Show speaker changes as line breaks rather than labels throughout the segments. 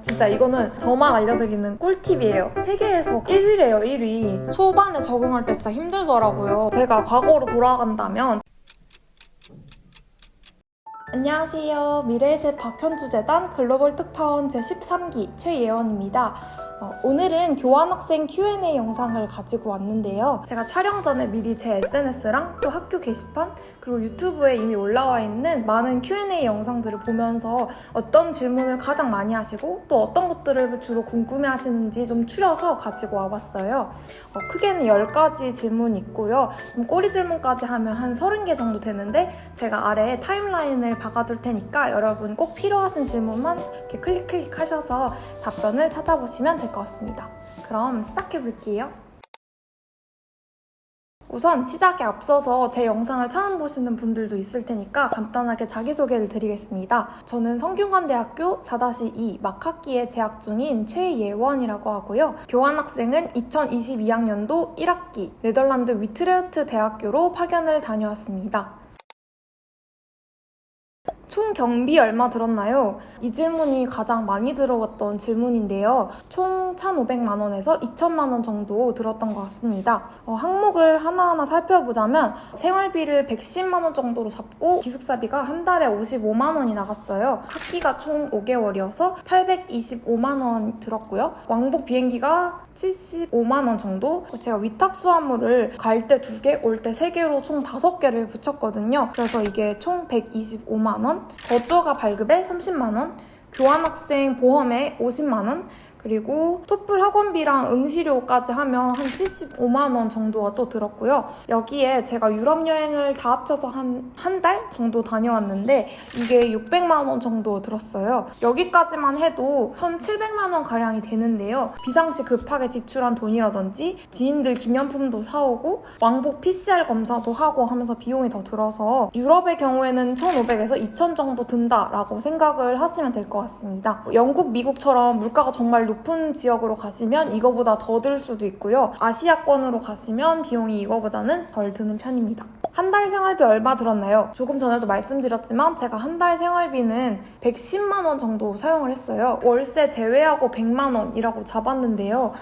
진짜 이거는 저만 알려드리는 꿀팁이에요. 세계에서 1위래요, 1위. 초반에 적응할 때 진짜 힘들더라고요. 제가 과거로 돌아간다면 안녕하세요. 미래의셋 박현주재단 글로벌 특파원 제13기 최예원입니다. 오늘은 교환학생 Q&A 영상을 가지고 왔는데요. 제가 촬영 전에 미리 제 SNS랑 또 학교 게시판 그리고 유튜브에 이미 올라와 있는 많은 Q&A 영상들을 보면서 어떤 질문을 가장 많이 하시고 또 어떤 것들을 주로 궁금해 하시는지 좀 추려서 가지고 와봤어요. 크게는 10가지 질문이 있고요. 꼬리 질문까지 하면 한 30개 정도 되는데 제가 아래에 타임라인을 박아둘 테니까 여러분 꼭 필요하신 질문만 이렇게 클릭 하셔서 답변을 찾아보시면 될 것 같습니다. 그럼 시작해볼게요. 우선 시작에 앞서서 제 영상을 처음 보시는 분들도 있을 테니까 간단하게 자기소개를 드리겠습니다. 저는 성균관대학교 4-2 막학기에 재학 중인 최예원이라고 하고요. 교환학생은 2022학년도 1학기 네덜란드 위트레흐트 대학교로 파견을 다녀왔습니다. 총 경비 얼마 들었나요? 이 질문이 가장 많이 들어왔던 질문인데요. 총 1,500만 원에서 2,000만 원 정도 들었던 것 같습니다. 항목을 하나하나 살펴보자면 생활비를 110만 원 정도로 잡고 기숙사비가 한 달에 55만 원이 나갔어요. 학기가 총 5개월이어서 825만 원 들었고요. 왕복 비행기가 75만 원 정도? 제가 위탁 수화물을 갈 때 2개, 올 때 3개로 총 5개를 붙였거든요. 그래서 이게 총 125만 원, 거주가 발급에 30만 원, 교환학생 보험에 50만 원, 그리고 토플 학원비랑 응시료까지 하면 한 75만 원 정도가 또 들었고요. 여기에 제가 유럽 여행을 다 합쳐서 한 달 정도 다녀왔는데 이게 600만 원 정도 들었어요. 여기까지만 해도 1,700만 원 가량이 되는데요. 비상시 급하게 지출한 돈이라든지 지인들 기념품도 사오고 왕복 PCR 검사도 하고 하면서 비용이 더 들어서 유럽의 경우에는 1,500에서 2,000 정도 든다라고 생각을 하시면 될 것 같습니다. 영국, 미국처럼 물가가 정말 높은 지역으로 가시면 이거보다 더 들 수도 있고요. 아시아권으로 가시면 비용이 이거보다는 덜 드는 편입니다. 한 달 생활비 얼마 들었나요? 조금 전에도 말씀드렸지만 제가 한 달 생활비는 110만 원 정도 사용을 했어요. 월세 제외하고 100만 원이라고 잡았는데요.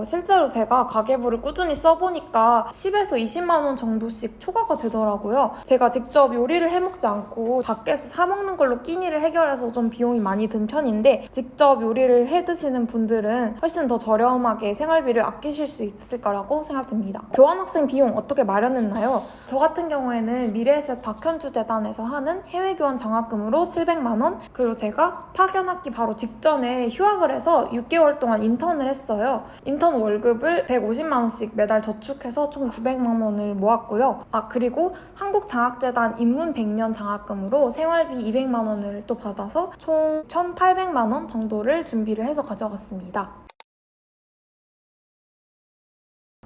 실제로 제가 가계부를 꾸준히 써보니까 10에서 20만 원 정도씩 초과가 되더라고요. 제가 직접 요리를 해먹지 않고 밖에서 사 먹는 걸로 끼니를 해결해서 좀 비용이 많이 든 편인데 직접 요리를 해 드시는 분들은 훨씬 더 저렴하게 생활비를 아끼실 수 있을 거라고 생각됩니다. 교환학생 비용 어떻게 마련했나요? 저 같은 경우에는 미래의셋 박현주 재단에서 하는 해외교환 장학금으로 700만 원, 그리고 제가 파견학기 바로 직전에 휴학을 해서 6개월 동안 인턴을 했어요. 인턴 월급을 150만 원씩 매달 저축해서 총 900만 원을 모았고요. 그리고 한국장학재단 입문 100년 장학금으로 생활비 200만 원을 또 받아서 총 1,800만 원 정도를 준비를 해서 가져갔습니다.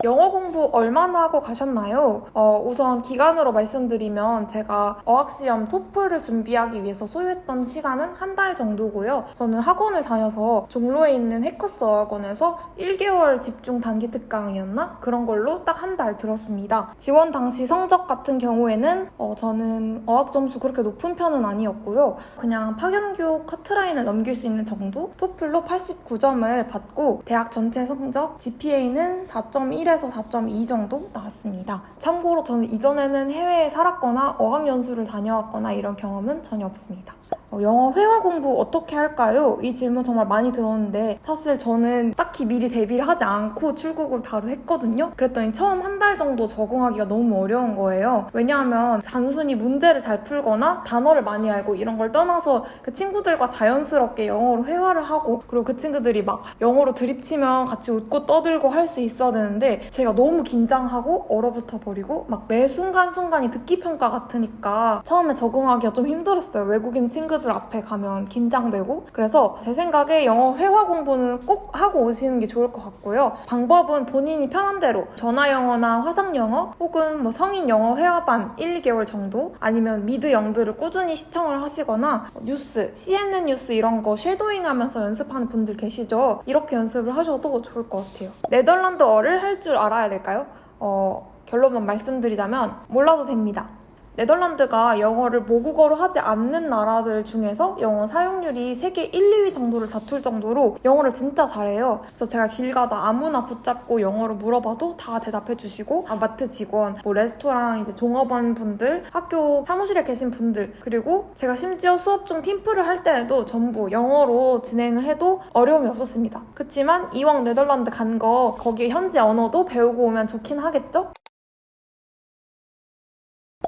영어 공부 얼마나 하고 가셨나요? 우선 기간으로 말씀드리면 제가 어학시험 토플을 준비하기 위해서 소요했던 시간은 한 달 정도고요. 저는 학원을 다녀서 종로에 있는 해커스 어학원에서 1개월 집중 단기 특강이었나? 그런 걸로 딱 한 달 들었습니다. 지원 당시 성적 같은 경우에는 저는 어학 점수 그렇게 높은 편은 아니었고요. 그냥 파견교 커트라인을 넘길 수 있는 정도? 토플로 89점을 받고 대학 전체 성적 GPA는 4.1 에서 4.2 정도 나왔습니다. 참고로 저는 이전에는 해외에 살았거나 어학연수를 다녀왔거나 이런 경험은 전혀 없습니다. 영어 회화 공부 어떻게 할까요? 이 질문 정말 많이 들었는데 사실 저는 딱히 미리 대비를 하지 않고 출국을 바로 했거든요. 그랬더니 처음 한 달 정도 적응하기가 너무 어려운 거예요. 왜냐하면 단순히 문제를 잘 풀거나 단어를 많이 알고 이런 걸 떠나서 그 친구들과 자연스럽게 영어로 회화를 하고 그리고 그 친구들이 막 영어로 드립치면 같이 웃고 떠들고 할 수 있어야 되는데 제가 너무 긴장하고 얼어붙어 버리고 막 매 순간순간이 듣기평가 같으니까 처음에 적응하기가 좀 힘들었어요. 외국인 친구들 앞에 가면 긴장되고. 그래서 제 생각에 영어 회화 공부는 꼭 하고 오시는 게 좋을 것 같고요. 방법은 본인이 편한 대로 전화 영어나 화상 영어 혹은 뭐 성인 영어 회화반 1, 2개월 정도 아니면 미드 영들을 꾸준히 시청을 하시거나 뉴스, CNN 뉴스 이런 거 쉐도잉하면서 연습하는 분들 계시죠? 이렇게 연습을 하셔도 좋을 것 같아요. 네덜란드어를 할 줄 알아야 될까요? 결론만 말씀드리자면 몰라도 됩니다. 네덜란드가 영어를 모국어로 하지 않는 나라들 중에서 영어 사용률이 세계 1, 2위 정도를 다툴 정도로 영어를 진짜 잘해요. 그래서 제가 길 가다 아무나 붙잡고 영어로 물어봐도 다 대답해주시고 마트 직원, 뭐 레스토랑 이제 종업원 분들, 학교 사무실에 계신 분들, 그리고 제가 심지어 수업 중 팀플을 할 때에도 전부 영어로 진행을 해도 어려움이 없었습니다. 그치만 이왕 네덜란드 간 거 거기 현지 언어도 배우고 오면 좋긴 하겠죠?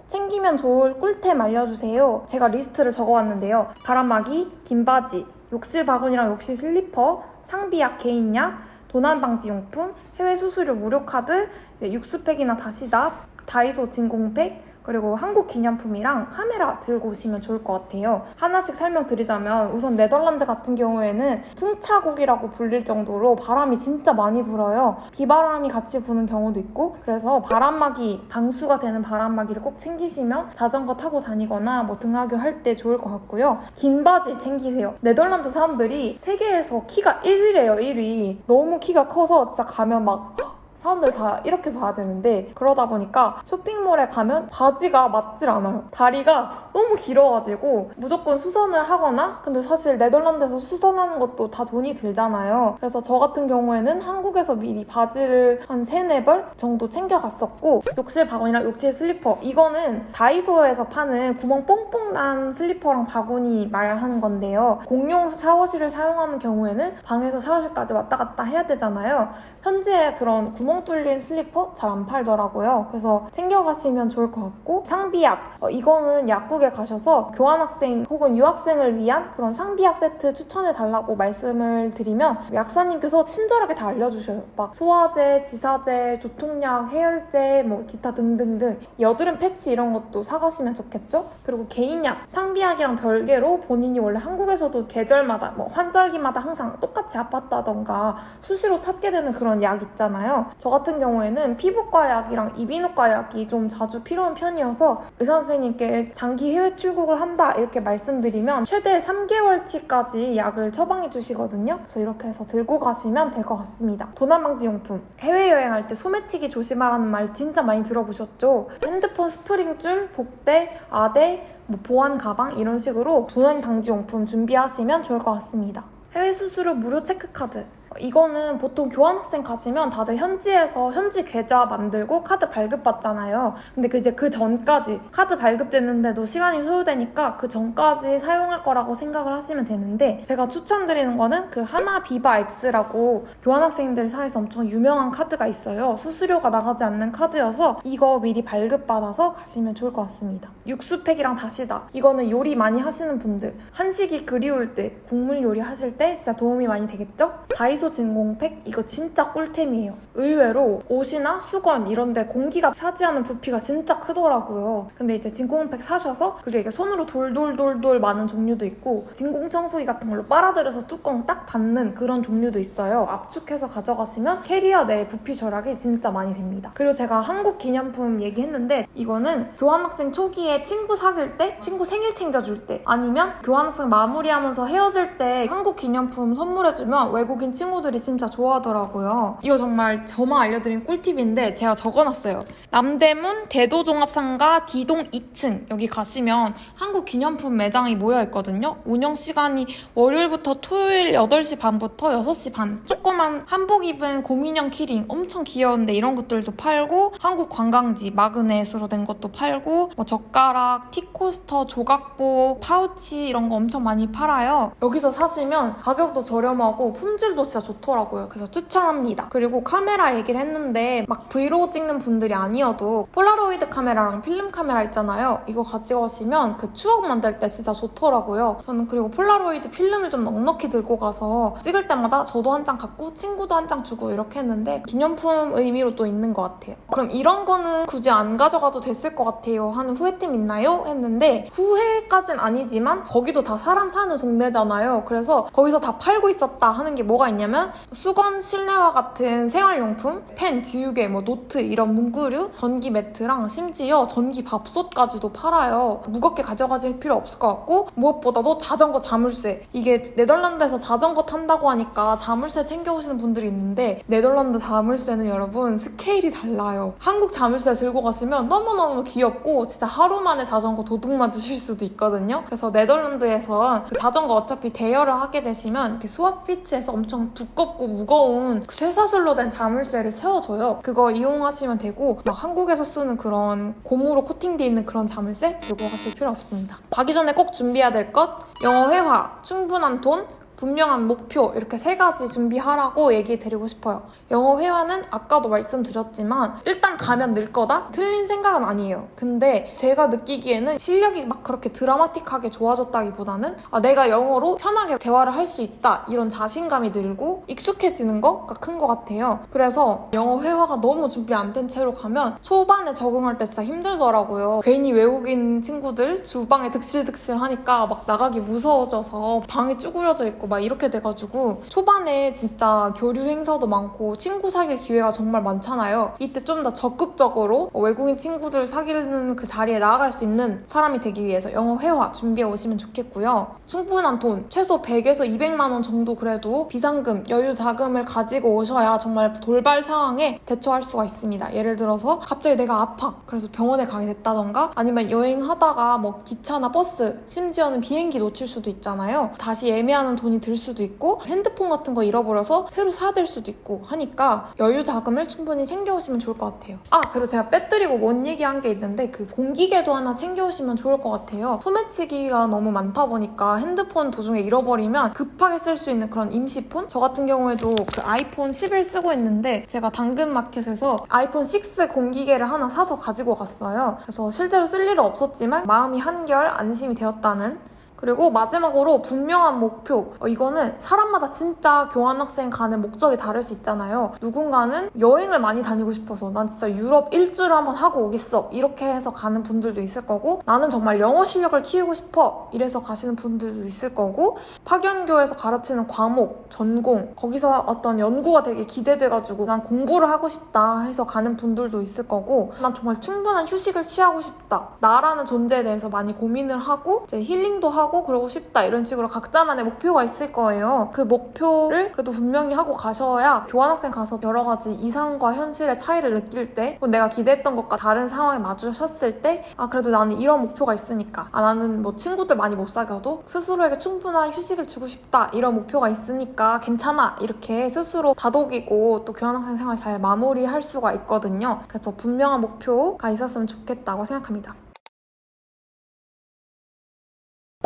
챙기면 좋을 꿀템 알려주세요. 제가 리스트를 적어왔는데요. 바람막이, 긴 바지, 욕실 바구니랑 욕실 슬리퍼, 상비약, 개인약, 도난방지용품, 해외 수수료 무료 카드, 육수팩이나 다시답, 다이소 진공팩, 그리고 한국 기념품이랑 카메라 들고 오시면 좋을 것 같아요. 하나씩 설명드리자면 우선 네덜란드 같은 경우에는 풍차국이라고 불릴 정도로 바람이 진짜 많이 불어요. 비바람이 같이 부는 경우도 있고, 그래서 바람막이, 방수가 되는 바람막이를 꼭 챙기시면 자전거 타고 다니거나 뭐 등하교 할 때 좋을 것 같고요. 긴 바지 챙기세요. 네덜란드 사람들이 세계에서 키가 1위래요, 1위. 너무 키가 커서 진짜 가면 막 사람들 다 이렇게 봐야 되는데, 그러다 보니까 쇼핑몰에 가면 바지가 맞질 않아요. 다리가 너무 길어가지고 무조건 수선을 하거나, 근데 사실 네덜란드에서 수선하는 것도 다 돈이 들잖아요. 그래서 저 같은 경우에는 한국에서 미리 바지를 한 3-4벌 정도 챙겨갔었고, 욕실 바구니랑 욕실 슬리퍼, 이거는 다이소에서 파는 구멍 뽕뽕 난 슬리퍼랑 바구니 말하는 건데요. 공용 샤워실을 사용하는 경우에는 방에서 샤워실까지 왔다 갔다 해야 되잖아요. 현지에 그런 구멍 뚫린 슬리퍼 잘 안 팔더라고요. 그래서 챙겨가시면 좋을 것 같고, 상비약, 이거는 약국에 가셔서 교환학생 혹은 유학생을 위한 그런 상비약 세트 추천해달라고 말씀을 드리면 약사님께서 친절하게 다 알려주셔요. 막 소화제, 지사제, 두통약, 해열제, 뭐 기타 등등등. 여드름 패치 이런 것도 사가시면 좋겠죠? 그리고 개인약, 상비약이랑 별개로 본인이 원래 한국에서도 계절마다 뭐 환절기마다 항상 똑같이 아팠다던가 수시로 찾게 되는 그런 약 있잖아요. 저 같은 경우에는 피부과 약이랑 이비인후과 약이 좀 자주 필요한 편이어서 의사 선생님께 장기 해외 출국을 한다 이렇게 말씀드리면 최대 3개월치까지 약을 처방해 주시거든요. 그래서 이렇게 해서 들고 가시면 될 것 같습니다. 도난방지용품, 해외여행할 때 소매치기 조심하라는 말 진짜 많이 들어보셨죠? 핸드폰 스프링줄, 복대, 아대, 뭐 보안 가방 이런 식으로 도난방지용품 준비하시면 좋을 것 같습니다. 해외 수수료 무료 체크카드, 이거는 보통 교환학생 가시면 다들 현지에서 현지 계좌 만들고 카드 발급받잖아요. 근데 그 전까지 카드 발급됐는데도 시간이 소요되니까 그 전까지 사용할 거라고 생각을 하시면 되는데, 제가 추천드리는 거는 그 하나 비바 X라고 교환학생들 사이에서 엄청 유명한 카드가 있어요. 수수료가 나가지 않는 카드여서 이거 미리 발급받아서 가시면 좋을 것 같습니다. 육수팩이랑 다시다, 이거는 요리 많이 하시는 분들, 한식이 그리울 때, 국물 요리 하실 때 진짜 도움이 많이 되겠죠? 다이소 진공팩, 이거 진짜 꿀템이에요. 의외로 옷이나 수건 이런 데 공기가 차지하는 부피가 진짜 크더라고요. 근데 이제 진공팩 사셔서 그게 이게 손으로 돌돌돌돌 많은 종류도 있고, 진공청소기 같은 걸로 빨아들여서 뚜껑 딱 닫는 그런 종류도 있어요. 압축해서 가져가시면 캐리어 내 부피 절약이 진짜 많이 됩니다. 그리고 제가 한국 기념품 얘기했는데, 이거는 교환학생 초기에 친구 사귈 때, 친구 생일 챙겨줄 때, 아니면 교환학생 마무리하면서 헤어질 때 한국 기념품 선물해주면 외국인 친구들이 진짜 좋아하더라고요. 이거 정말 저만 알려드린 꿀팁인데 제가 적어놨어요. 남대문 대도종합상가 D동 2층 여기 가시면 한국 기념품 매장이 모여있거든요. 운영시간이 월요일부터 토요일 8시 반부터 6시 반. 조그만 한복 입은 곰인형 키링 엄청 귀여운데 이런 것들도 팔고, 한국 관광지 마그넷으로 된 것도 팔고, 뭐 젓가락, 티코스터, 조각보, 파우치 이런 거 엄청 많이 팔아요. 여기서 사시면 가격도 저렴하고 품질도 진짜 좋더라고요. 그래서 추천합니다. 그리고 카메라 얘기를 했는데 막 브이로그 찍는 분들이 아니어도 폴라로이드 카메라랑 필름 카메라 있잖아요. 이거 가지고 가시면 그 추억 만들 때 진짜 좋더라고요. 저는 그리고 폴라로이드 필름을 좀 넉넉히 들고 가서 찍을 때마다 저도 한 장 갖고 친구도 한 장 주고 이렇게 했는데 기념품 의미로 또 있는 것 같아요. 그럼 이런 거는 굳이 안 가져가도 됐을 것 같아요 하는 후회템 있나요? 했는데 후회까진 아니지만 거기도 다 사람 사는 동네잖아요. 그래서 거기서 다 팔고 있었다 하는 게 뭐가 있냐면 되면 수건, 실내화 같은 생활용품, 펜, 지우개, 노트 이런 문구류, 전기 매트랑 심지어 전기 밥솥까지도 팔아요. 무겁게 가져가실 필요 없을 것 같고 무엇보다도 자전거 자물쇠. 이게 네덜란드에서 자전거 탄다고 하니까 자물쇠 챙겨오시는 분들이 있는데 네덜란드 자물쇠는 여러분 스케일이 달라요. 한국 자물쇠 들고 가시면 너무너무 귀엽고 진짜 하루 만에 자전거 도둑 맞으실 수도 있거든요. 그래서 네덜란드에서 그 자전거 어차피 대여를 하게 되시면 이렇게 스와피치에서 엄청 두껍고 무거운 그 쇠사슬로 된 자물쇠를 채워줘요. 그거 이용하시면 되고 막 한국에서 쓰는 그런 고무로 코팅되어 있는 그런 자물쇠 들고 가실 필요 없습니다. 가기 전에 꼭 준비해야 될 것, 영어 회화, 충분한 돈, 분명한 목표, 이렇게 3가지 준비하라고 얘기 드리고 싶어요. 영어 회화는 아까도 말씀드렸지만 일단 가면 늘 거다? 틀린 생각은 아니에요. 근데 제가 느끼기에는 실력이 막 그렇게 드라마틱하게 좋아졌다기보다는 내가 영어로 편하게 대화를 할 수 있다, 이런 자신감이 늘고 익숙해지는 거가 큰 것 같아요. 그래서 영어 회화가 너무 준비 안 된 채로 가면 초반에 적응할 때 진짜 힘들더라고요. 괜히 외국인 친구들 주방에 득실득실 하니까 막 나가기 무서워져서 방에 쭈그려져 있고 막 이렇게 돼가지고 초반에 진짜 교류 행사도 많고 친구 사귈 기회가 정말 많잖아요. 이때 좀 더 적극적으로 외국인 친구들 사귀는 그 자리에 나아갈 수 있는 사람이 되기 위해서 영어 회화 준비해 오시면 좋겠고요. 충분한 돈, 최소 100에서 200만 원 정도 그래도 비상금, 여유 자금을 가지고 오셔야 정말 돌발 상황에 대처할 수가 있습니다. 예를 들어서 갑자기 내가 아파, 그래서 병원에 가게 됐다던가 아니면 여행하다가 기차나 버스, 심지어는 비행기 놓칠 수도 있잖아요. 다시 예매하는 돈이 들 수도 있고 핸드폰 같은 거 잃어버려서 새로 사야 될 수도 있고 하니까 여유 자금을 충분히 챙겨오시면 좋을 것 같아요. 그리고 제가 빼뜨리고 못 얘기한 게 있는데 그 공기계도 하나 챙겨오시면 좋을 것 같아요. 소매치기가 너무 많다 보니까 핸드폰 도중에 잃어버리면 급하게 쓸 수 있는 그런 임시폰? 저 같은 경우에도 그 아이폰 11 쓰고 있는데 제가 당근마켓에서 아이폰 6 공기계를 하나 사서 가지고 갔어요. 그래서 실제로 쓸 일은 없었지만 마음이 한결 안심이 되었다는. 그리고 마지막으로 분명한 목표. 이거는 사람마다 진짜 교환학생 가는 목적이 다를 수 있잖아요. 누군가는 여행을 많이 다니고 싶어서 난 진짜 유럽 일주를 한번 하고 오겠어, 이렇게 해서 가는 분들도 있을 거고, 나는 정말 영어 실력을 키우고 싶어, 이래서 가시는 분들도 있을 거고, 파견교에서 가르치는 과목, 전공, 거기서 어떤 연구가 되게 기대돼가지고 난 공부를 하고 싶다 해서 가는 분들도 있을 거고, 난 정말 충분한 휴식을 취하고 싶다, 나라는 존재에 대해서 많이 고민을 하고 이제 힐링도 하고 그러고 싶다, 이런 식으로 각자만의 목표가 있을 거예요. 그 목표를 그래도 분명히 하고 가셔야 교환학생 가서 여러 가지 이상과 현실의 차이를 느낄 때, 내가 기대했던 것과 다른 상황에 마주쳤을 때 그래도 나는 이런 목표가 있으니까, 나는 친구들 많이 못 사귀어도 스스로에게 충분한 휴식을 주고 싶다, 이런 목표가 있으니까 괜찮아, 이렇게 스스로 다독이고 또 교환학생 생활 잘 마무리할 수가 있거든요. 그래서 분명한 목표가 있었으면 좋겠다고 생각합니다.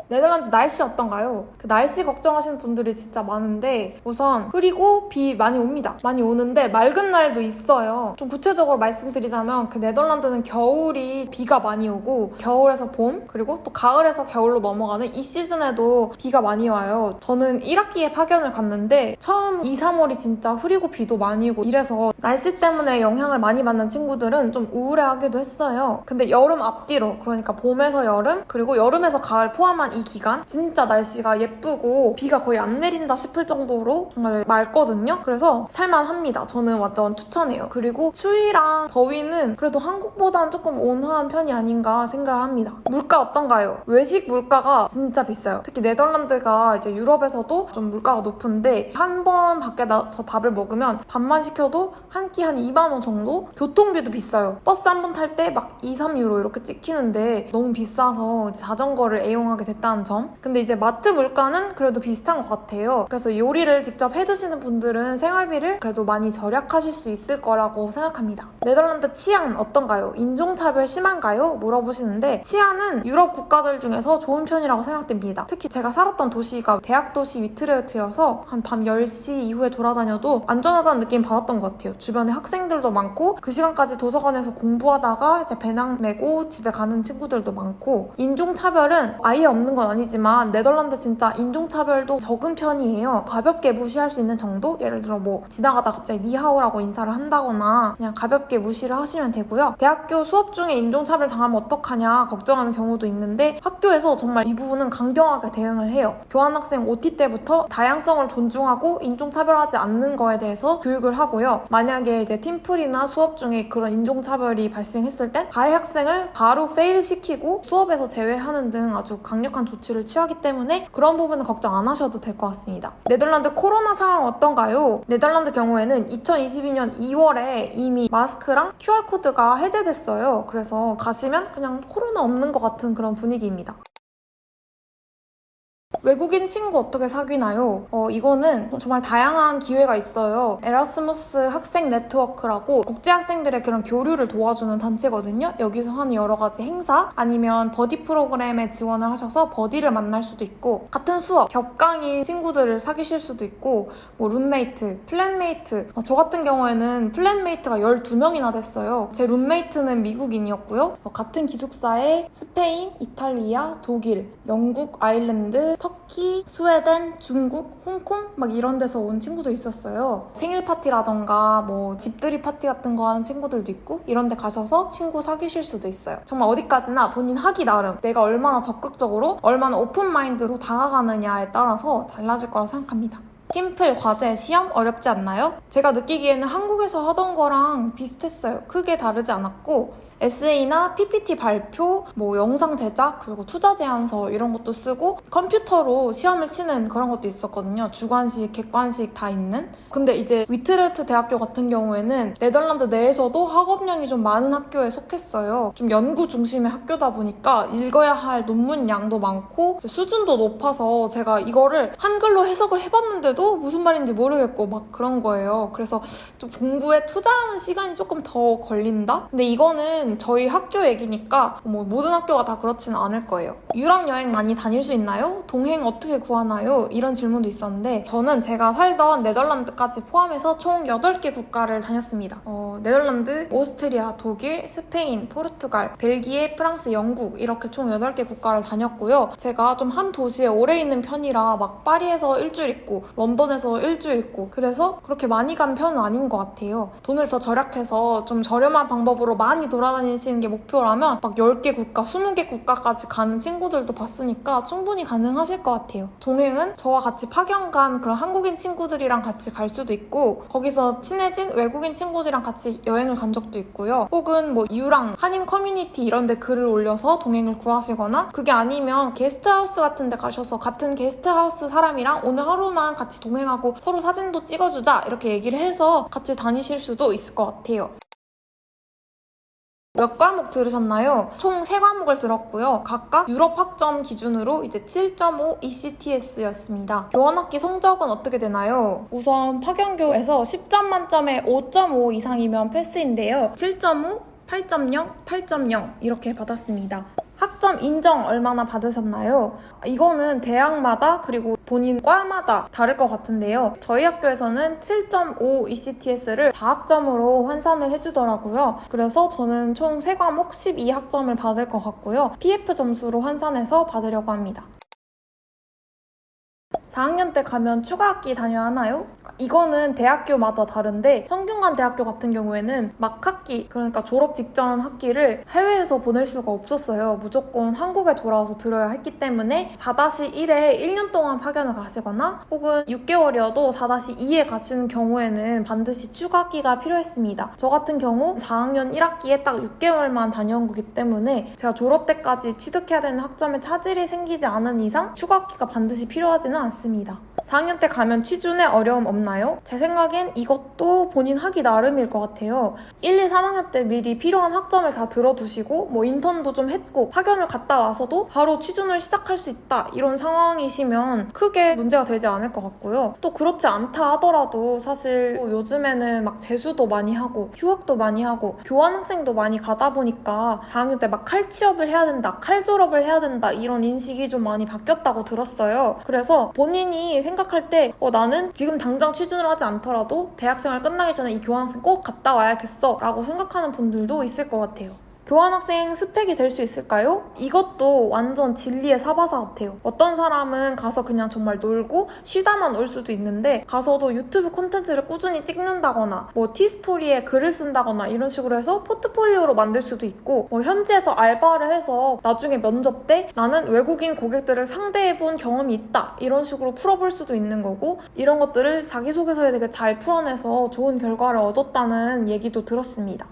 네덜란드 날씨 어떤가요? 그 날씨 걱정하시는 분들이 진짜 많은데 우선 흐리고 비 많이 옵니다. 많이 오는데 맑은 날도 있어요. 좀 구체적으로 말씀드리자면 그 네덜란드는 겨울이 비가 많이 오고 겨울에서 봄, 그리고 또 가을에서 겨울로 넘어가는 이 시즌에도 비가 많이 와요. 저는 1학기에 파견을 갔는데 처음 2, 3월이 진짜 흐리고 비도 많이 오고 이래서 날씨 때문에 영향을 많이 받는 친구들은 좀 우울해하기도 했어요. 근데 여름 앞뒤로, 그러니까 봄에서 여름, 그리고 여름에서 가을 포함한 이 기간 진짜 날씨가 예쁘고 비가 거의 안 내린다 싶을 정도로 정말 맑거든요. 그래서 살만합니다. 저는 완전 추천해요. 그리고 추위랑 더위는 그래도 한국보다는 조금 온화한 편이 아닌가 생각을 합니다. 물가 어떤가요? 외식 물가가 진짜 비싸요. 특히 네덜란드가 이제 유럽에서도 좀 물가가 높은데 한 번 밖에 나가서 밥을 먹으면 밥만 시켜도 한 끼 한 2만 원 정도? 교통비도 비싸요. 버스 한 번 탈 때 막 2, 3유로 이렇게 찍히는데 너무 비싸서 자전거를 애용하게 됐다는 점. 근데 이제 마트 물가는 그래도 비슷한 것 같아요. 그래서 요리를 직접 해드시는 분들은 생활비를 그래도 많이 절약하실 수 있을 거라고 생각합니다. 네덜란드 치안 어떤가요? 인종차별 심한가요? 물어보시는데 치안은 유럽 국가들 중에서 좋은 편이라고 생각됩니다. 특히 제가 살았던 도시가 대학 도시 위트레흐트여서 한 밤 10시 이후에 돌아다녀도 안전하다는 느낌 받았던 것 같아요. 주변에 학생들도 많고 그 시간까지 도서관에서 공부하다가 이제 배낭 메고 집에 가는 친구들도 많고, 인종차별은 아예 없는 없는 건 아니지만 네덜란드 진짜 인종차별도 적은 편이에요. 가볍게 무시할 수 있는 정도? 예를 들어 뭐 지나가다 갑자기 니하오라고 인사를 한다거나 그냥 가볍게 무시를 하시면 되고요. 대학교 수업 중에 인종차별 당하면 어떡하냐 걱정하는 경우도 있는데 학교에서 정말 이 부분은 강경하게 대응을 해요. 교환학생 OT 때부터 다양성을 존중하고 인종차별하지 않는 거에 대해서 교육을 하고요. 만약에 이제 팀플이나 수업 중에 그런 인종차별이 발생했을 땐 가해 학생을 바로 페일시키고 수업에서 제외하는 등 아주 강력한 조치를 취하기 때문에 그런 부분은 걱정 안 하셔도 될 것 같습니다. 네덜란드 코로나 상황 어떤가요? 네덜란드 경우에는 2022년 2월에 이미 마스크랑 QR코드가 해제됐어요. 그래서 가시면 그냥 코로나 없는 것 같은 그런 분위기입니다. 외국인 친구 어떻게 사귀나요? 이거는 정말 다양한 기회가 있어요. 에라스무스 학생 네트워크라고 국제 학생들의 그런 교류를 도와주는 단체거든요. 여기서 하는 여러 가지 행사 아니면 버디 프로그램에 지원을 하셔서 버디를 만날 수도 있고 같은 수업, 겹강인 친구들을 사귀실 수도 있고 뭐 룸메이트, 플랫메이트 저 같은 경우에는 플랫메이트가 12명이나 됐어요. 제 룸메이트는 미국인이었고요. 같은 기숙사에 스페인, 이탈리아, 독일, 영국, 아일랜드, 터키, 스웨덴, 중국, 홍콩 막 이런 데서 온 친구도 있었어요. 생일 파티라던가 뭐 집들이 파티 같은 거 하는 친구들도 있고 이런 데 가셔서 친구 사귀실 수도 있어요. 정말 어디까지나 본인 하기 나름 내가 얼마나 적극적으로 얼마나 오픈 마인드로 다가가느냐에 따라서 달라질 거라고 생각합니다. 팀플, 과제, 시험 어렵지 않나요? 제가 느끼기에는 한국에서 하던 거랑 비슷했어요. 크게 다르지 않았고 에세이나 PPT 발표, 뭐 영상 제작, 그리고 투자 제안서 이런 것도 쓰고 컴퓨터로 시험을 치는 그런 것도 있었거든요. 주관식, 객관식 다 있는. 근데 이제 위트르트 대학교 같은 경우에는 네덜란드 내에서도 학업량이 좀 많은 학교에 속했어요. 좀 연구 중심의 학교다 보니까 읽어야 할 논문 양도 많고 수준도 높아서 제가 이거를 한글로 해석을 해봤는데도 무슨 말인지 모르겠고 막 그런 거예요. 그래서 좀 공부에 투자하는 시간이 조금 더 걸린다? 근데 이거는 저희 학교 얘기니까 뭐 모든 학교가 다 그렇지는 않을 거예요. 유럽 여행 많이 다닐 수 있나요? 동행 어떻게 구하나요? 이런 질문도 있었는데 저는 제가 살던 네덜란드까지 포함해서 총 8개 국가를 다녔습니다. 네덜란드, 오스트리아, 독일, 스페인, 포르투갈, 벨기에, 프랑스, 영국 이렇게 총 8개 국가를 다녔고요. 제가 좀 한 도시에 오래 있는 편이라 막 파리에서 일주일 있고 런던에서 일주일 있고 그래서 그렇게 많이 간 편은 아닌 것 같아요. 돈을 더 절약해서 좀 저렴한 방법으로 많이 돌아다니시는 게 목표라면 막 10개 국가, 20개 국가까지 가는 친구들도 봤으니까 충분히 가능하실 것 같아요. 동행은 저와 같이 파견 간 그런 한국인 친구들이랑 같이 갈 수도 있고 거기서 친해진 외국인 친구들이랑 같이 여행을 간 적도 있고요. 혹은 뭐 유랑, 한인 커뮤니티 이런 데 글을 올려서 동행을 구하시거나 그게 아니면 게스트하우스 같은 데 가셔서 같은 게스트하우스 사람이랑 오늘 하루만 같이 동행하고 서로 사진도 찍어주자 이렇게 얘기를 해서 같이 다니실 수도 있을 것 같아요. 몇 과목 들으셨나요? 총 3과목을 들었고요. 각각 유럽 학점 기준으로 이제 7.5 ECTS였습니다. 교환학기 성적은 어떻게 되나요? 우선 파견교에서 10점 만점에 5.5 이상이면 패스인데요. 7.5, 8.0, 8.0 이렇게 받았습니다. 학점 인정 얼마나 받으셨나요? 이거는 대학마다 그리고 본인 과마다 다를 것 같은데요. 저희 학교에서는 7.5 ECTS를 4학점으로 환산을 해주더라고요. 그래서 저는 총 3과목 12학점을 받을 것 같고요. PF 점수로 환산해서 받으려고 합니다. 4학년 때 가면 추가학기 다녀야 하나요? 이거는 대학교마다 다른데 성균관 대학교 같은 경우에는 막학기, 그러니까 졸업 직전 학기를 해외에서 보낼 수가 없었어요. 무조건 한국에 돌아와서 들어야 했기 때문에 4-1에 1년 동안 파견을 가시거나 혹은 6개월이어도 4-2에 가시는 경우에는 반드시 추가학기가 필요했습니다. 저 같은 경우 4학년 1학기에 딱 6개월만 다녀온 거기 때문에 제가 졸업 때까지 취득해야 되는 학점에 차질이 생기지 않은 이상 추가학기가 반드시 필요하지는 않습니다. 4학년 때 가면 취준에 어려움 없나요? 제 생각엔 이것도 본인 하기 나름일 것 같아요. 1, 2, 3학년 때 미리 필요한 학점을 다 들어두시고 뭐 인턴도 좀 했고 파견을 갔다 와서도 바로 취준을 시작할 수 있다 이런 상황이시면 크게 문제가 되지 않을 것 같고요. 또 그렇지 않다 하더라도 사실 요즘에는 막 재수도 많이 하고 휴학도 많이 하고 교환학생도 많이 가다 보니까 4학년 때 막 칼 취업을 해야 된다, 칼 졸업을 해야 된다 이런 인식이 좀 많이 바뀌었다고 들었어요. 그래서 본인이 생각할 때 나는 지금 당장 취준을 하지 않더라도 대학생활 끝나기 전에 이 교환학생 꼭 갔다 와야겠어 라고 생각하는 분들도 있을 것 같아요. 교환학생 스펙이 될 수 있을까요? 이것도 완전 진리의 사바사 같아요. 어떤 사람은 가서 그냥 정말 놀고 쉬다만 올 수도 있는데 가서도 유튜브 콘텐츠를 꾸준히 찍는다거나 뭐 티스토리에 글을 쓴다거나 이런 식으로 해서 포트폴리오로 만들 수도 있고 뭐 현지에서 알바를 해서 나중에 면접 때 나는 외국인 고객들을 상대해본 경험이 있다 이런 식으로 풀어볼 수도 있는 거고 이런 것들을 자기소개서에 되게 잘 풀어내서 좋은 결과를 얻었다는 얘기도 들었습니다.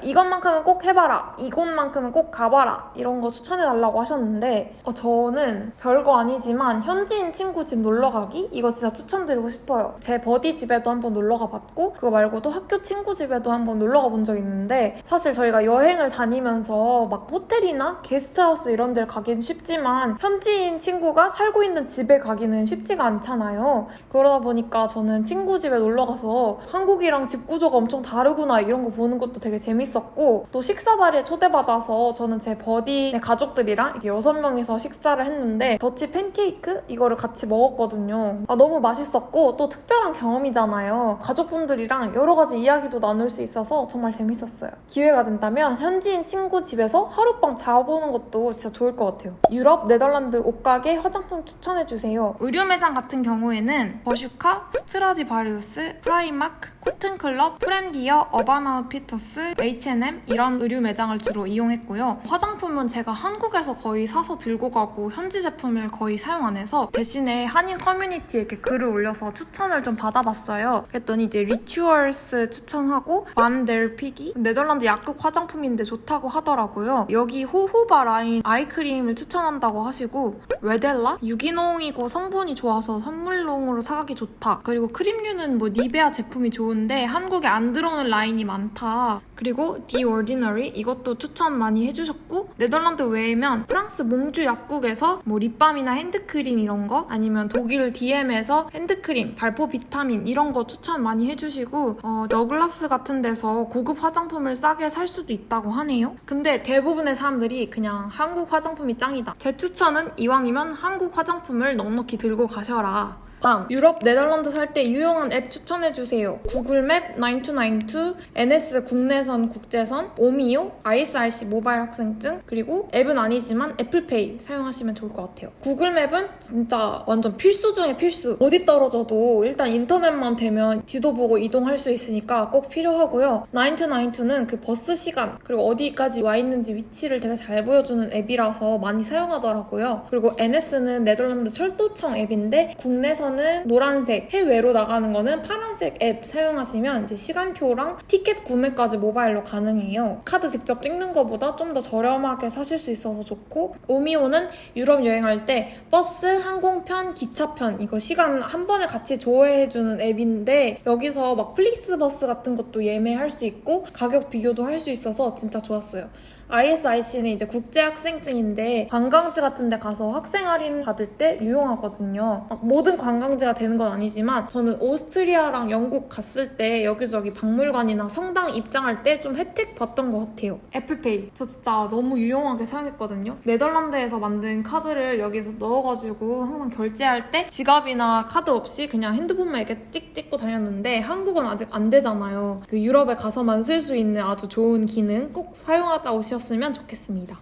이것만큼은 꼭 해봐라, 이곳만큼은 꼭 가봐라 이런 거 추천해달라고 하셨는데 저는 별거 아니지만 현지인 친구 집 놀러가기? 이거 진짜 추천드리고 싶어요. 제 버디 집에도 한번 놀러가 봤고 그거 말고도 학교 친구 집에도 한번 놀러가 본 적 있는데 사실 저희가 여행을 다니면서 막 호텔이나 게스트하우스 이런 데를 가기는 쉽지만 현지인 친구가 살고 있는 집에 가기는 쉽지가 않잖아요. 그러다 보니까 저는 친구 집에 놀러가서 한국이랑 집 구조가 엄청 다르구나 이런 거 보는 것도 되게 재밌었고 또 식사 자리에 초대받아서 저는 제 버디 가족들이랑 이렇게 6명이서 식사를 했는데 더치 팬케이크? 이거를 같이 먹었거든요. 너무 맛있었고 또 특별한 경험이잖아요. 가족분들이랑 여러 가지 이야기도 나눌 수 있어서 정말 재밌었어요. 기회가 된다면 현지인 친구 집에서 하룻밤 자보는 것도 진짜 좋을 것 같아요. 유럽, 네덜란드 옷가게 화장품 추천해주세요. 의류 매장 같은 경우에는 버슈카, 스트라디바리우스, 프라이마크, 코튼클럽, 프렌기어, 어반아웃피터스, H&M 이런 의류 매장을 주로 이용했고요. 화장품은 제가 한국에서 거의 사서 들고 가고 현지 제품을 거의 사용 안 해서 대신에 한인 커뮤니티에 이렇게 글을 올려서 추천을 좀 받아봤어요. 그랬더니 이제 리추얼스 추천하고 반델피기 네덜란드 약국 화장품인데 좋다고 하더라고요. 여기 호호바 라인 아이크림을 추천한다고 하시고 웨델라? 유기농이고 성분이 좋아서 선물용으로 사가기 좋다. 그리고 크림류는 뭐 니베아 제품이 좋은데 한국에 안 들어오는 라인이 많다. 그리고 The Ordinary 이것도 추천 많이 해주셨고 네덜란드 외에면 프랑스 몽주 약국에서 뭐 립밤이나 핸드크림 이런 거 아니면 독일 DM에서 핸드크림, 발포 비타민 이런 거 추천 많이 해주시고 너글라스 같은 데서 고급 화장품을 싸게 살 수도 있다고 하네요. 근데 대부분의 사람들이 그냥 한국 화장품이 짱이다. 제 추천은 이왕이면 한국 화장품을 넉넉히 들고 가셔라. 다음, 유럽, 네덜란드 살 때 유용한 앱 추천해주세요. 구글맵, 9292, NS 국내선, 국제선, 오미오, ISRC 모바일 학생증, 그리고 앱은 아니지만 애플페이 사용하시면 좋을 것 같아요. 구글맵은 진짜 완전 필수 중에 필수. 어디 떨어져도 일단 인터넷만 되면 지도 보고 이동할 수 있으니까 꼭 필요하고요. 9292는 그 버스 시간, 그리고 어디까지 와 있는지 위치를 되게 잘 보여주는 앱이라서 많이 사용하더라고요. 그리고 NS는 네덜란드 철도청 앱인데 국내선 는 노란색, 해외로 나가는 거는 파란색 앱 사용하시면 이제 시간표랑 티켓 구매까지 모바일로 가능해요. 카드 직접 찍는 것보다 좀 더 저렴하게 사실 수 있어서 좋고 오미오는 유럽 여행할 때 버스, 항공편, 기차편 이거 시간 한 번에 같이 조회해주는 앱인데 여기서 막 플릭스버스 같은 것도 예매할 수 있고 가격 비교도 할 수 있어서 진짜 좋았어요. ISIC는 이제 국제학생증인데 관광지 같은 데 가서 학생 할인 받을 때 유용하거든요. 모든 관광지가 되는 건 아니지만 저는 오스트리아랑 영국 갔을 때 여기저기 박물관이나 성당 입장할 때 좀 혜택 받던 것 같아요. 애플페이 저 진짜 너무 유용하게 사용했거든요. 네덜란드에서 만든 카드를 여기서 넣어가지고 항상 결제할 때 지갑이나 카드 없이 그냥 핸드폰만 이렇게 찍 찍고 다녔는데 한국은 아직 안 되잖아요. 그 유럽에 가서만 쓸 수 있는 아주 좋은 기능 꼭 사용하다 오셨으면 좋겠습니다.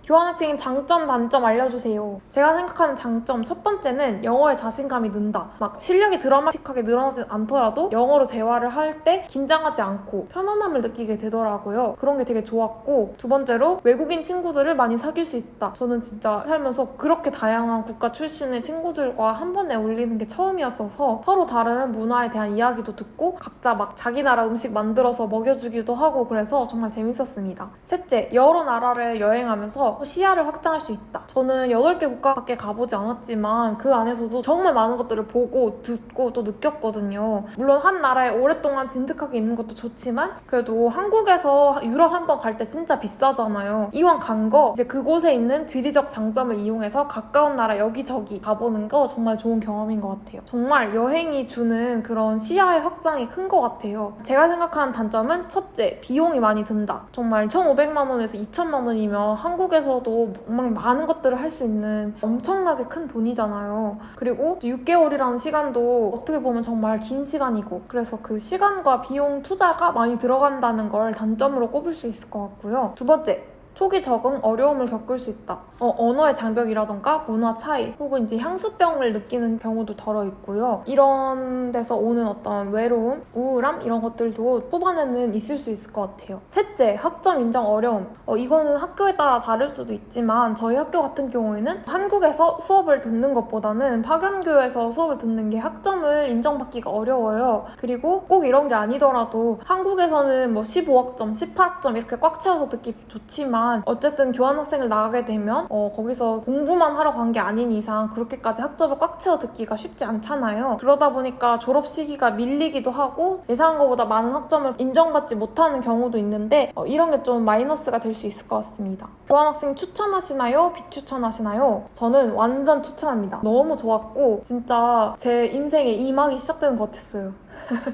교환학생 장점, 단점 알려주세요. 제가 생각하는 장점 첫 번째는 영어에 자신감이 는다. 막 실력이 드라마틱하게 늘어나진 않더라도 영어로 대화를 할 때 긴장하지 않고 편안함을 느끼게 되더라고요. 그런 게 되게 좋았고 두 번째로 외국인 친구들을 많이 사귈 수 있다. 저는 진짜 살면서 그렇게 다양한 국가 출신의 친구들과 한 번에 어울리는 게 처음이었어서 서로 다른 문화에 대한 이야기도 듣고 각자 막 자기 나라 음식 만들어서 먹여주기도 하고 그래서 정말 재밌었습니다. 셋째, 여러 나라를 여행하면서 시야를 확장할 수 있다. 저는 8개 국가밖에 가보지 않았지만 그 안에서도 정말 많은 것들을 보고 듣고 또 느꼈거든요. 물론 한 나라에 오랫동안 진득하게 있는 것도 좋지만 그래도 한국에서 유럽 한 번 갈 때 진짜 비싸잖아요. 이왕 간 거 이제 그곳에 있는 지리적 장점을 이용해서 가까운 나라 여기저기 가보는 거 정말 좋은 경험인 것 같아요. 정말 여행이 주는 그런 시야의 확장이 큰 것 같아요. 제가 생각하는 단점은 첫째, 비용이 많이 든다. 정말 1,500만 원에서 2,000만 원이면 한국에서 한국에서도 정말 많은 것들을 할 수 있는 엄청나게 큰 돈이잖아요. 그리고 6개월이라는 시간도 어떻게 보면 정말 긴 시간이고, 그래서 그 시간과 비용 투자가 많이 들어간다는 걸 단점으로 꼽을 수 있을 것 같고요. 두 번째, 초기 적응 어려움을 겪을 수 있다. 언어의 장벽이라던가 문화 차이 혹은 이제 향수병을 느끼는 경우도 덜어 있고요. 이런 데서 오는 어떤 외로움, 우울함 이런 것들도 초반에는 있을 수 있을 것 같아요. 셋째, 학점 인정 어려움. 이거는 학교에 따라 다를 수도 있지만 저희 학교 같은 경우에는 한국에서 수업을 듣는 것보다는 파견교에서 수업을 듣는 게 학점을 인정받기가 어려워요. 그리고 꼭 이런 게 아니더라도 한국에서는 뭐 15학점, 18학점 이렇게 꽉 채워서 듣기 좋지만 어쨌든 교환학생을 나가게 되면 거기서 공부만 하러 간 게 아닌 이상 그렇게까지 학점을 꽉 채워 듣기가 쉽지 않잖아요. 그러다 보니까 졸업 시기가 밀리기도 하고 예상한 것보다 많은 학점을 인정받지 못하는 경우도 있는데 이런 게 좀 마이너스가 될 수 있을 것 같습니다. 교환학생 추천하시나요? 비추천하시나요? 저는 완전 추천합니다. 너무 좋았고 진짜 제 인생의 2막이 시작되는 것 같았어요.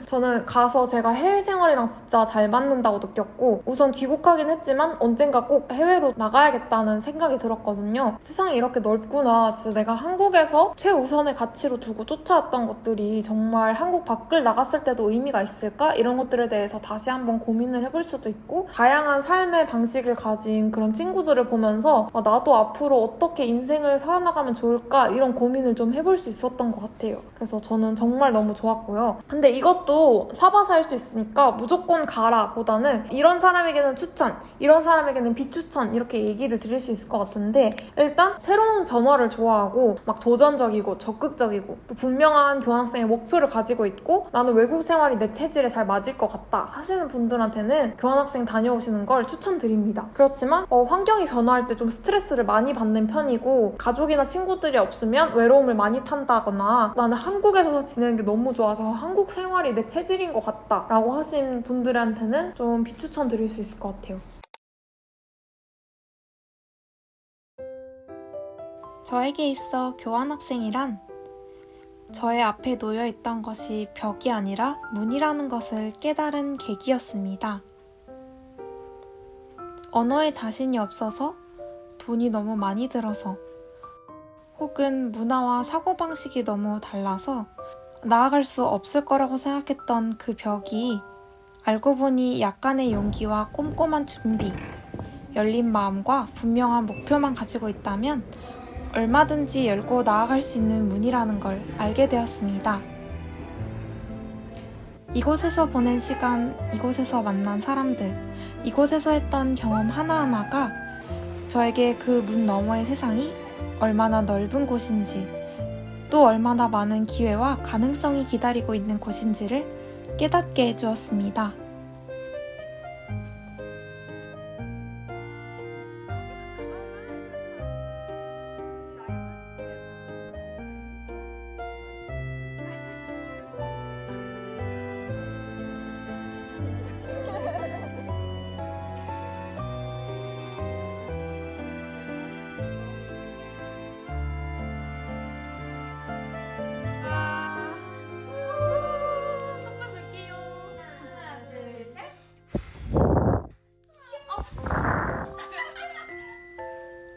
저는 가서 제가 해외 생활이랑 진짜 잘 맞는다고 느꼈고 우선 귀국하긴 했지만 언젠가 꼭 해외로 나가야겠다는 생각이 들었거든요. 세상이 이렇게 넓구나. 진짜 내가 한국에서 최우선의 가치로 두고 쫓아왔던 것들이 정말 한국 밖을 나갔을 때도 의미가 있을까? 이런 것들에 대해서 다시 한번 고민을 해볼 수도 있고 다양한 삶의 방식을 가진 그런 친구들을 보면서 나도 앞으로 어떻게 인생을 살아나가면 좋을까? 이런 고민을 좀 해볼 수 있었던 것 같아요. 그래서 저는 정말 너무 좋았고요. 근데 이것도 사봐서 할 수 있으니까 무조건 가라 보다는 이런 사람에게는 추천, 이런 사람에게는 비추천 이렇게 얘기를 드릴 수 있을 것 같은데 일단 새로운 변화를 좋아하고 막 도전적이고 적극적이고 또 분명한 교환학생의 목표를 가지고 있고 나는 외국 생활이 내 체질에 잘 맞을 것 같다 하시는 분들한테는 교환학생 다녀오시는 걸 추천드립니다. 그렇지만 환경이 변화할 때 좀 스트레스를 많이 받는 편이고 가족이나 친구들이 없으면 외로움을 많이 탄다거나 나는 한국에서 지내는 게 너무 좋아서 한국 생활이 내 체질인 것 같다 라고 하신 분들한테는 좀 비추천 드릴 수 있을 것 같아요.
저에게 있어 교환학생이란 저의 앞에 놓여있던 것이 벽이 아니라 문이라는 것을 깨달은 계기였습니다. 언어에 자신이 없어서 돈이 너무 많이 들어서 혹은 문화와 사고방식이 너무 달라서 나아갈 수 없을 거라고 생각했던 그 벽이 알고 보니 약간의 용기와 꼼꼼한 준비, 열린 마음과 분명한 목표만 가지고 있다면 얼마든지 열고 나아갈 수 있는 문이라는 걸 알게 되었습니다. 이곳에서 보낸 시간, 이곳에서 만난 사람들, 이곳에서 했던 경험 하나하나가 저에게 그 문 너머의 세상이 얼마나 넓은 곳인지 또 얼마나 많은 기회와 가능성이 기다리고 있는 곳인지를 깨닫게 해주었습니다.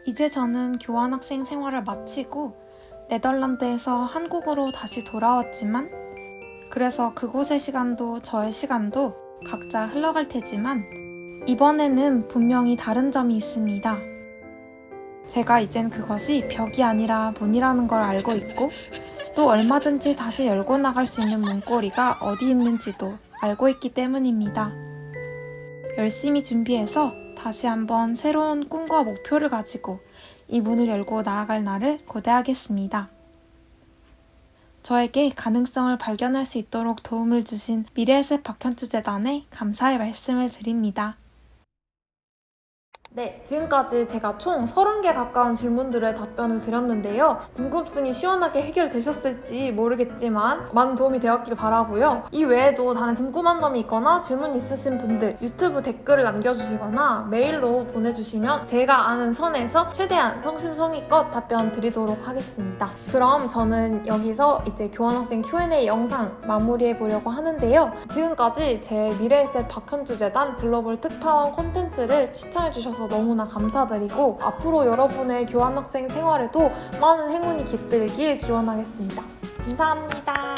이제 저는 교환학생 생활을 마치고 네덜란드에서 한국으로 다시 돌아왔지만 그래서 그곳의 시간도 저의 시간도 각자 흘러갈 테지만 이번에는 분명히 다른 점이 있습니다. 제가 이젠 그것이 벽이 아니라 문이라는 걸 알고 있고 또 얼마든지 다시 열고 나갈 수 있는 문고리가 어디 있는지도 알고 있기 때문입니다. 열심히 준비해서 다시 한번 새로운 꿈과 목표를 가지고 이 문을 열고 나아갈 날을 고대하겠습니다. 저에게 가능성을 발견할 수 있도록 도움을 주신 미래의셋 박현주재단에 감사의 말씀을 드립니다.
네, 지금까지 제가 총 30개 가까운 질문들의 답변을 드렸는데요. 궁금증이 시원하게 해결되셨을지 모르겠지만 많은 도움이 되었길 바라고요. 이 외에도 다른 궁금한 점이 있거나 질문 있으신 분들 유튜브 댓글을 남겨주시거나 메일로 보내주시면 제가 아는 선에서 최대한 성심성의껏 답변 드리도록 하겠습니다. 그럼 저는 여기서 이제 교환학생 Q&A 영상 마무리해 보려고 하는데요. 지금까지 제 미래의셋 박현주재단 글로벌 특파원 콘텐츠를 시청해주셔서 해주셔서 너무나 감사드리고 앞으로 여러분의 교환학생 생활에도 많은 행운이 깃들길 기원하겠습니다. 감사합니다.